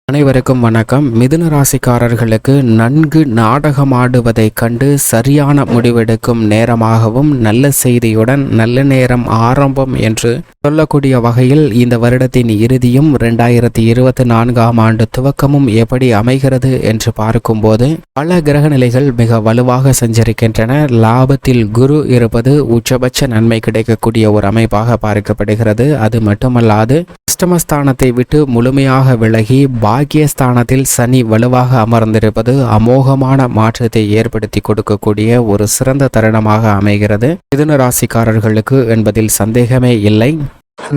அனைவருக்கும் வணக்கம். மிதுன ராசிக்காரர்களுக்கு நன்கு நாடகமாடுவதைக் கண்டு சரியான முடிவெடுக்கும் நேரமாகவும் நல்ல செய்தியுடன் நல்ல நேரம் ஆரம்பம் என்று சொல்லக்கூடிய வகையில் இந்த வருடத்தின் இறுதியும் 2024ஆம் ஆண்டு துவக்கமும் எப்படி அமைகிறது என்று பார்க்கும்போது பல கிரகநிலைகள் மிக வலுவாக சஞ்சரிக்கின்றன. லாபத்தில் குரு இருப்பது உச்சபட்ச நன்மை கிடைக்கக்கூடிய ஒரு அமைப்பாக பார்க்கப்படுகிறது. அது மட்டுமல்லாது அஷ்டமஸ்தானத்தை விட்டு முழுமையாக விலகி பாக்கியஸ்தானத்தில் சனி வலுவாக அமர்ந்திருப்பது அமோகமான மாற்றத்தை ஏற்படுத்தி கொடுக்கக்கூடிய ஒரு சிறந்த தருணமாக அமைகிறது மிதுன ராசிக்காரர்களுக்கு என்பதில் சந்தேகமே இல்லை.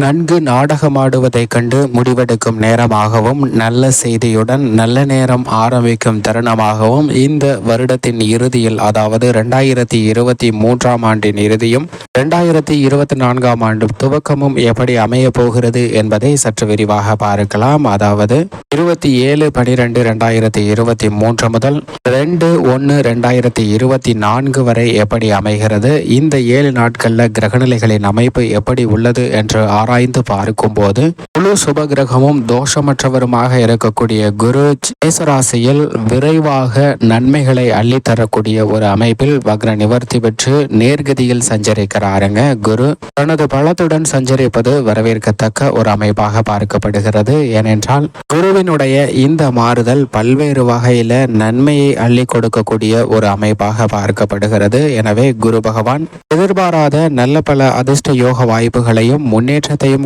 நன்கு நாடகமாடுவதைக் கண்டு முடிவெடுக்கும் நேரமாகவும் நல்ல செய்தியுடன் நல்ல நேரம் ஆரம்பிக்கும் தருணமாகவும் இந்த வருடத்தின் இறுதியில், அதாவது 2023ஆம் ஆண்டின் இறுதியும் 2024ஆம் ஆண்டு துவக்கமும் எப்படி அமைய போகிறது என்பதை சற்று விரிவாக பார்க்கலாம். அதாவது 27/12/2023 முதல் 2/1/2024 வரை எப்படி அமைகிறது, இந்த 7 நாட்கள்ல கிரகநிலைகளின் அமைப்பு எப்படி உள்ளது என்று ஆராய்ந்து பார்க்கும்போது முழு சுப கிரகமும் தோஷமற்றவருமாக இருக்கக்கூடிய குரு மேசராசியில் விரைவாக நன்மைகளை அள்ளித்தரக்கூடிய ஒரு அமைப்பில் வக்ர நிவர்த்தி பெற்று நேர்கதியில் சஞ்சரிக்கிறாருங்க. குரு தனது பலத்துடன் சஞ்சரிப்பது வரவேற்கத்தக்க ஒரு அமைப்பாக பார்க்கப்படுகிறது. ஏனென்றால் குருவினுடைய இந்த மாறுதல் பல்வேறு வகையில நன்மையை அள்ளி கொடுக்கக்கூடிய ஒரு அமைப்பாக பார்க்கப்படுகிறது. எனவே குரு பகவான் எதிர்பாராத நல்ல பல அதிர்ஷ்ட யோக வாய்ப்புகளையும் முன்னேற்றத்தையும்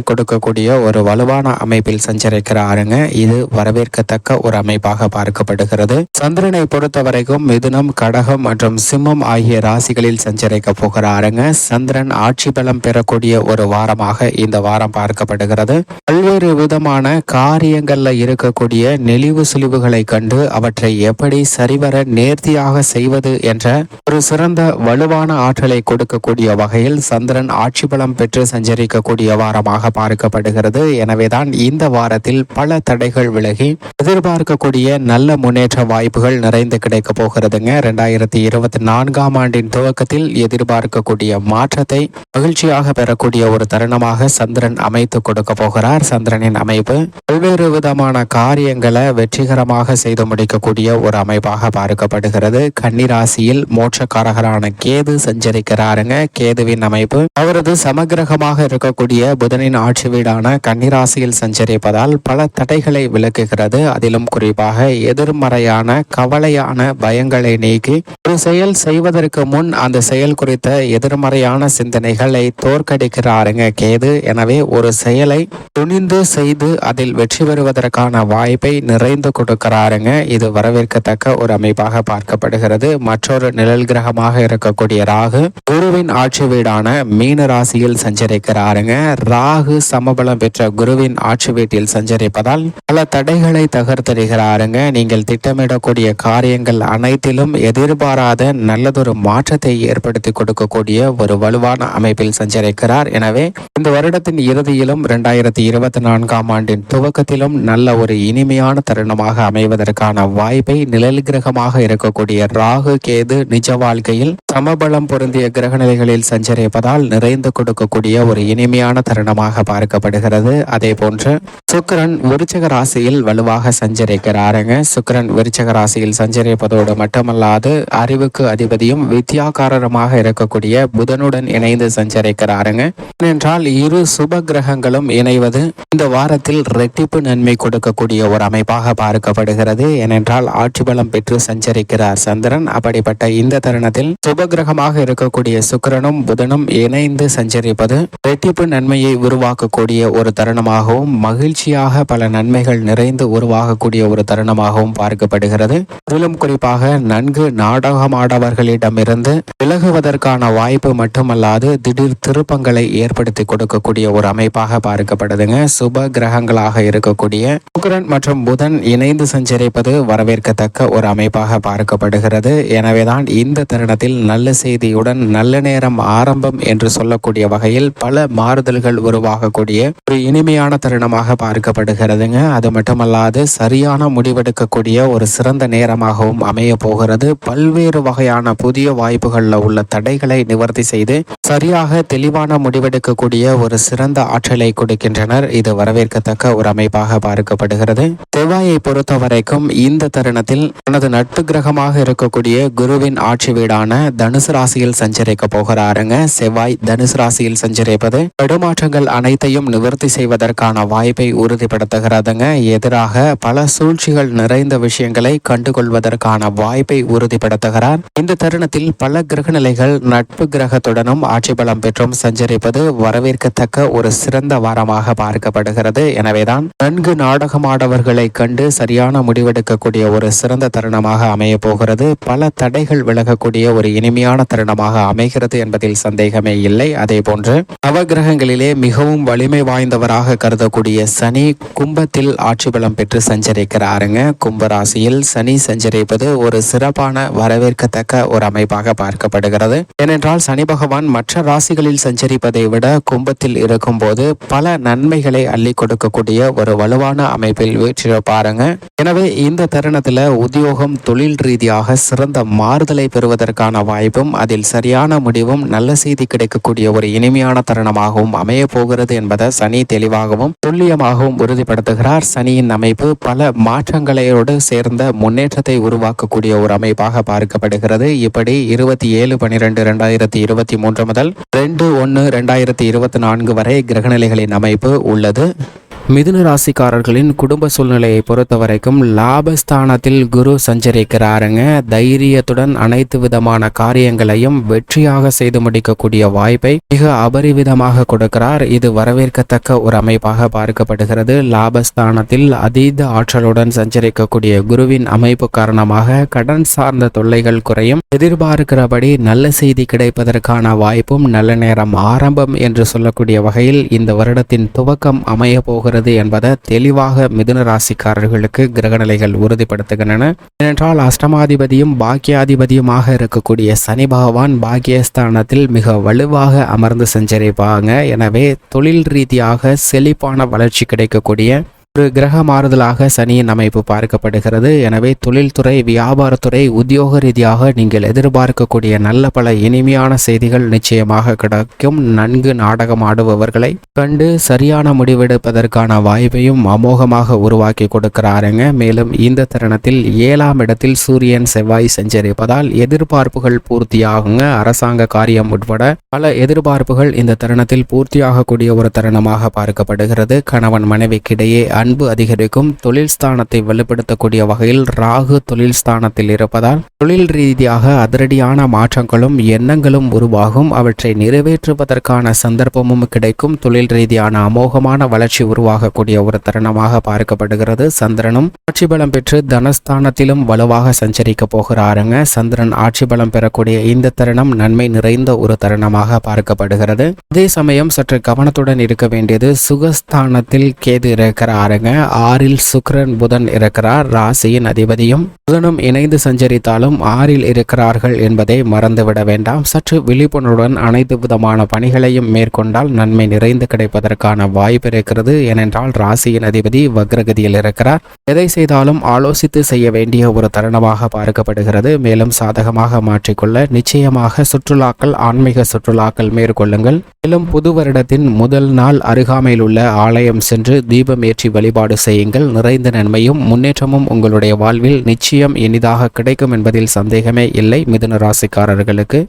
கொடுக்கக்கூடிய ஒரு வலுவான அமைப்பில் சஞ்சரிக்கிறாருங்க. இது வரவேற்கத்தக்க ஒரு அமைப்பாக பார்க்கப்படுகிறது. சந்திரனை பொறுத்த வரைக்கும் மிதுனம், கடகம் மற்றும் சிம்மம் ஆகிய ராசிகளில் சஞ்சரிக்க போகிறாருங்க. சந்திரன் ஆட்சி பலம் பெறக்கூடிய ஒரு வாரமாக இந்த வாரம் பார்க்கப்படுகிறது. பல்வேறு விதமான காரியங்கள்ல இருக்கக்கூடிய நெளிவு சுழிவுகளை கண்டு அவற்றை எப்படி சரிவர நேர்த்தியாக செய்வது என்ற ஒரு சிறந்த வலுவான ஆற்றலை கொடுக்கக்கூடிய வகையில் சந்திரன் ஆட்சி பலம் பெற்று சஞ்சரிக்கக்கூடிய வாரமாக பார்க்கப்படுகிறது. எனவேதான் இந்த வாரத்தில் பல தடைகள் விலகி எதிர்பார்க்கக்கூடிய நல்ல முன்னேற்ற வாய்ப்புகள் நிறைந்து கிடைக்க போகிறதுங்க. 2024ஆம் ஆண்டின் துவக்கத்தில் எதிர்பார்க்கக்கூடிய மாற்றத்தை மகிழ்ச்சியாக பெறக்கூடிய ஒரு தருணமாக சந்திரன் அமைத்து கொடுக்க போகிறார். சந்திரனின் அமைப்பு பல்வேறு விதமான காரியங்களை வெற்றிகரமாக செய்து முடிக்கக்கூடிய ஒரு அமைப்பாக பார்க்கப்படுகிறது. கன்னிராசியில் மோட்சக்காரகரான கேது சஞ்சரிக்கிறாருங்க. கேதுவின் அமைப்பு அவரது சமகிரகமாக இருக்கக்கூடிய புதனின் ஆட்சி வீடான கன்னிராசியில் சஞ்சரிப்பதால் பல தடைகளை விலக்குகிறது. அதிலும் குறிப்பாக எதிர்மறையான கவலையான பயங்களை நீக்கி ஒரு செயல் செய்வதற்கு முன் அந்த செயல் குறித்த எதிர்மறையான சிந்தனைகளை தோற்கடிக்கிறாருங்க கேது. எனவே ஒரு செயலை துணிந்து செய்து அதில் வெற்றி பெறுவதற்கான வாய்ப்பை நிறைந்து கொடுக்கிறாருங்க. இது வரவேற்கத்தக்க ஒரு அமைப்பாக பார்க்கப்படுகிறது. மற்றொரு நிழல் கிரகமாக இருக்கக்கூடிய ராகு குருவின் ஆட்சி வீடான மீன ராசியில் சஞ்சரிக்கிறாருங்க. ராகு சமபலம் பெற்ற குருவின் ஆட்சி வீட்டில் சஞ்சரிப்பதால் பல தடைகளை தகர்த்தெறிகிறாருங்க. நீங்கள் திட்டமிடக்கூடிய காரியங்கள் அனைத்திலும் எதிர்பாராத நல்லதொரு மாற்றத்தை ஏற்படுத்தி கொடுக்கக்கூடிய ஒரு வலுவான அமைப்பில் சஞ்சரிக்கிறார். எனவே இந்த வருடத்தின் இறுதியிலும் 2024ஆம் ஆண்டின் துவக்கத்திலும் நல்ல ஒரு இனிமையான தருணமாக அமைவதற்கான வாய்ப்பை நிழல் கிரகமாக இருக்கக்கூடிய ராகு கேது நிஜ வாழ்க்கையில் சமபலம் பொருந்திய கிரகநிலைகளில் சஞ்சரிப்பதால் நிறைந்து கொடுக்கக்கூடிய ஒரு இனிமையான தருணமாக பார்க்கப்படுகிறது. அதே போன்று சுக்கிரன் விருச்சிக ராசியில் வலுவாக சஞ்சரிக்கிறாருங்க. சுக்கிரன் விருச்சிக ராசியில் சஞ்சரிப்பதோடு மட்டுமல்லாது அறிவுக்கு அதிபதியும் வித்யாகாரமாக இருக்கக்கூடிய புதனுடன் இணைந்து சஞ்சரிக்கிறாருங்க. ஏனென்றால் இரு சுப கிரகங்களும் இணைவது இந்த வாரத்தில் ரெட்டிப்பு நன்மை கொடுக்கக்கூடிய ஒரு அமைப்பாக பார்க்கப்படுகிறது. ஏனென்றால் ஆட்சி பலம் பெற்று சஞ்சரிக்கிறார் சந்திரன். அப்படிப்பட்ட இந்த தருணத்தில் சுபகிரகமாக இருக்கக்கூடிய சுக்கிரனும் புதனும் இணைந்து சஞ்சரிப்பது ரெட்டிப்பு நன்மையை உருவாக்கக்கூடிய ஒரு தருணமாகவும் மகிழ்ச்சியாக பல நன்மைகள் நிறைந்து உருவாகக்கூடிய ஒரு தருணமாகவும் பார்க்கப்படுகிறது. அதிலும் குறிப்பாக நன்கு நாடகமாடவர்களிடமிருந்து விலகுவதற்கான வாய்ப்பு மட்டுமல்லாது திடீர் திருப்பங்களை ஏற்படுத்தி கொடுக்கக்கூடிய ஒரு அமைப்பாக பார்க்கப்படுதுங்க. சுப கிரகங்களாக இருக்கக்கூடிய சுக்கிரன் மற்றும் புதன் இணைந்து சஞ்சரிப்பது வரவேற்கத்தக்க ஒரு அமைப்பாக பார்க்கப்படுகிறது. எனவேதான் இந்த தருணத்தில் நல்ல செய்தியுடன் நல்ல நேரம் ஆரம்பம் என்று சொல்லக்கூடிய வகையில் பல மாறுதல்கள் வாய்ப்புகள் உருவாகக்கூடிய ஒரு இனிமையான தருணமாக பார்க்கப்படுகிறதுங்க. அது மட்டுமல்லாது சரியான முடிவெடுக்கக்கூடிய ஒரு சிறந்த நேரமாகவும் அமைய போகிறது. பல்வேறு வகையான புதிய வாய்ப்புகளில் உள்ள தடைகளை நிவர்த்தி செய்து சரியாக தெளிவான முடிவெடுக்கக்கூடிய ஒரு சிறந்த ஆற்றலை கொடுக்கின்றனர். இது வரவேற்கத்தக்க ஒரு அமைப்பாக பார்க்கப்படுகிறது. செவ்வாயை பொறுத்த வரைக்கும் இந்த தருணத்தில் தனது நட்பு கிரகமாக இருக்கக்கூடிய குருவின் ஆட்சி வீடான தனுசு ராசியில் சஞ்சரிக்க போகிறாருங்க. செவ்வாய் தனுசு ராசியில் சஞ்சரிப்பது தடுமாற்றங்கள் அனைத்தையும் நிவர்த்தி செய்வதற்கான வாய்ப்பை உறுதிப்படுத்துகிறதுங்க. எதிராக பல சூழ்ச்சிகள் நிறைந்த விஷயங்களை கண்டுகொள்வதற்கான வாய்ப்பை உறுதிப்படுத்துகிறார். இந்த தருணத்தில் பல கிரக நிலைகள் நட்பு கிரகத்துடனும் ஆட்சி பலம் பெற்றும் சஞ்சரிப்பது வரவேற்கத்தக்க ஒரு சிறந்த வாரமாக பார்க்கப்படுகிறது. எனவேதான் நன்கு நாடகமாடவர்களை கண்டு சரியான முடிவெடுக்கக்கூடிய ஒரு சிறந்த தருணமாக அமைய போகிறது. பல தடைகள் விலகக்கூடிய ஒரு இனிமையான தருணமாக அமைகிறது என்பதில் சந்தேகமே இல்லை. அதே போன்று நவகிரகங்களிலே மிகவும் வலிமை வாய்ந்தவராக கருதக்கூடிய சனி கும்பத்தில் ஆட்சி பலம் பெற்று சஞ்சரிக்கிறாருங்க. கும்பராசியில் சனி சஞ்சரிப்பது ஒரு சிறப்பான வரவேற்கத்தக்க ஒரு அமைப்பாக பார்க்கப்படுகிறது. ஏனென்றால் சனி பகவான் மற்ற ராசிகளில் சஞ்சரிப்பதை விட கும்பத்தில் இருக்கும் போது பல நன்மைகளை அள்ளி கொடுக்கக்கூடிய ஒரு வலுவான அமைப்பில் வீற்றிருப்பாருங்க. எனவே இந்த தருணத்துல உத்தியோகம் தொழில் ரீதியாக சிறந்த மாறுதலை பெறுவதற்கான வாய்ப்பும் அதில் சரியான முடிவும் நல்ல செய்தி கிடைக்கக்கூடிய ஒரு இனிமையான தருணமாகவும் அமைய போகிறது என்பதை சனி தெளிவாகவும் துல்லியமாகவும் உறுதிப்படுத்துகிறார். சனியின் அமைப்பு பல மாற்றங்களோடு சேர்ந்த முன்னேற்றத்தை உருவாக்கக்கூடிய ஒரு அமைப்பாக பார்க்கப்படுகிறது. இப்படி 27/12/2023 முதல் 2/1/2024 வரை கிரகநிலைகளின் அமைப்பு உள்ளது. மிதுன ராசிக்காரர்களின் குடும்ப சூழ்நிலையை பொறுத்த வரைக்கும் லாபஸ்தானத்தில் குரு சஞ்சரிக்கிறாருங்க. தைரியத்துடன் அனைத்து விதமான காரியங்களையும் வெற்றியாக செய்து முடிக்கக்கூடிய வாய்ப்பை மிக அபரிவிதமாக கொடுக்கிறார். இது வரவேற்கத்தக்க ஒரு அமைப்பாக பார்க்கப்படுகிறது. லாபஸ்தானத்தில் அதீத ஆற்றலுடன் சஞ்சரிக்கக்கூடிய குருவின் அமைப்பு காரணமாக கடன் சார்ந்த தொல்லைகள் குறையும். எதிர்பார்க்கிறபடி நல்ல செய்தி கிடைப்பதற்கான வாய்ப்பும் நல்ல நேரம் ஆரம்பம் என்று சொல்லக்கூடிய வகையில் இந்த வருடத்தின் துவக்கம் அமைய போகிறது என்பதை தெளிவாக மிதுன ராசிக்காரர்களுக்கு கிரகநிலைகள் உறுதிப்படுத்துகின்றன. ஏனென்றால் அஷ்டமாதிபதியும் பாக்கியாதிபதியுமாக இருக்கக்கூடிய சனி பகவான் பாக்கியஸ்தானத்தில் மிக வலுவாக அமர்ந்து சஞ்சரிப்பாங்க. எனவே தொழில் ரீதியாக செழிப்பான வளர்ச்சி கிடைக்கக்கூடிய ஒரு கிரக மாறுதலாக சனியின் அமைப்பு பார்க்கப்படுகிறது. எனவே தொழில்துறை, வியாபாரத்துறை, உத்தியோக ரீதியாக நீங்கள் எதிர்பார்க்கக்கூடிய நல்ல பல இனிமையான செய்திகள் நிச்சயமாக கிடைக்கும். நன்கு நாடகம் ஆடுபவர்களை கண்டு சரியான முடிவெடுப்பதற்கான வாய்ப்பையும் அமோகமாக உருவாக்கி கொடுக்கிறாருங்க. மேலும் இந்த தருணத்தில் 7ஆம் இடத்தில் சூரியன் செவ்வாய் சஞ்சரிப்பதால் எதிர்பார்ப்புகள் பூர்த்தியாகுங்க. அரசாங்க காரியம் உட்பட பல எதிர்பார்ப்புகள் இந்த தருணத்தில் பூர்த்தியாகக்கூடிய ஒரு தருணமாக பார்க்கப்படுகிறது. கணவன் மனைவிக்கிடையே அன்பு அதிகரிக்கும். தொழில் ஸ்தானத்தை வலுப்படுத்தக்கூடிய வகையில் ராகு தொழில் ஸ்தானத்தில் இருப்பதால் தொழில் ரீதியாக அதிரடியான மாற்றங்களும் எண்ணங்களும் உருவாகும். அவற்றை நிறைவேற்றுவதற்கான சந்தர்ப்பமும் கிடைக்கும். தொழில் ரீதியான அமோகமான வளர்ச்சி உருவாகக்கூடிய ஒரு தருணமாக பார்க்கப்படுகிறது. சந்திரனும் ஆட்சி பலம் பெற்று தனஸ்தானத்திலும் வலுவாக சஞ்சரிக்க போகிறாருங்க. சந்திரன் ஆட்சி பலம் பெறக்கூடிய இந்த தருணம் நன்மை நிறைந்த ஒரு தருணமாக பார்க்கப்படுகிறது. அதே சமயம் சற்று கவனத்துடன் இருக்க வேண்டியது சுகஸ்தானத்தில் கேது இருக்கிறார். 6இல் சுக்கிரன் புதன் இருக்கிறார். ராசியின் அதிபதியும் புதனும் இணைந்து சஞ்சரித்தாலும் 6இல் இருக்கிறார்கள் என்பதை மறந்துவிட வேண்டாம். சற்று விழிப்புணர்வுடன் அனைத்து விதமான பணிகளையும் மேற்கொண்டால் நன்மை நிறைந்து கிடைப்பதற்கான வாய்ப்பு இருக்கிறது. ஏனென்றால் ராசியின் அதிபதி வக்ரகதியில் இருக்கிறார். எதை செய்தாலும் ஆலோசித்து செய்ய வேண்டிய ஒரு தருணமாக பார்க்கப்படுகிறது. மேலும் சாதகமாக மாற்றிக்கொள்ள நிச்சயமாக சுற்றுலாக்கள், ஆன்மீக சுற்றுலாக்கள் மேற்கொள்ளுங்கள். மேலும் புது வருடத்தின் முதல் நாள் அருகாமையில் உள்ள ஆலயம் சென்று தீபம் ஏற்றி வழிபாடு செய்யுங்கள். நிறைந்த நன்மையும் முன்னேற்றமும் உங்களுடைய வாழ்வில் நிச்சயம் இனிதாக கிடைக்கும் என்பதில் சந்தேகமே இல்லை. மிதுன ராசிக்காரர்களுக்கு